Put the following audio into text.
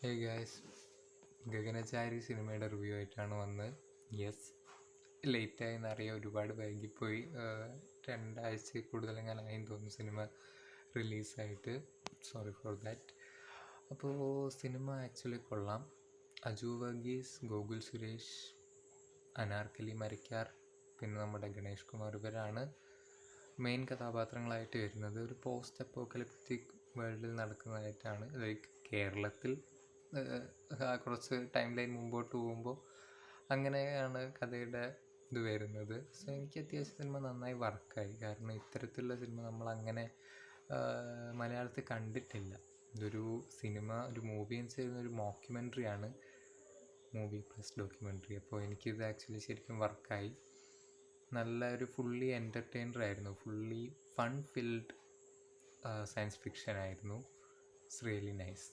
Hey guys, Gaganachari സിനിമയുടെ review ആയിട്ടാണ് വന്നത്. യെസ്, ലേറ്റായി എന്നറിയാം, ഒരുപാട് വൈകിപ്പോയി. 2 ആഴ്ച കൂടുതൽ ആയി തോന്നുന്നു സിനിമ റിലീസായിട്ട്. Sorry for that. അപ്പോൾ സിനിമ ആക്ച്വലി കൊള്ളാം. അജു വർഗീസ്, ഗോകുൽ സുരേഷ്, അനാർക്കലി മരക്കാർ, പിന്നെ നമ്മുടെ ഗണേഷ് കുമാർ, ഇവരാണ് മെയിൻ കഥാപാത്രങ്ങളായിട്ട് വരുന്നത്. ഒരു പോസ്റ്റ് അപ്പോക്കലിപ്റ്റിക് വേൾഡിൽ നടക്കുന്നതായിട്ടാണ്. ലൈക്ക് കേരളത്തിൽ കുറച്ച് ടൈം ലൈൻ മുമ്പോട്ട് പോകുമ്പോൾ അങ്ങനെയാണ് കഥയുടെ ഇത് വരുന്നത്. സോ എനിക്ക് അത്യാവശ്യം സിനിമ നന്നായി വർക്കായി. കാരണം ഇത്തരത്തിലുള്ള സിനിമ നമ്മളങ്ങനെ മലയാളത്തിൽ കണ്ടിട്ടില്ല. ഇതൊരു സിനിമ, ഒരു മൂവി എന്ന് ചെയ്യുന്ന ഒരു മോക്യുമെൻ്ററിയാണ്, മൂവി പ്ലസ് ഡോക്യുമെൻ്ററി. അപ്പോൾ എനിക്കിത് ആക്ച്വലി ശരിക്കും വർക്കായി. നല്ല ഒരു ഫുള്ളി എൻ്റർടൈനർ ആയിരുന്നു, fully fun filled science fiction ആയിരുന്നു. It's really nice.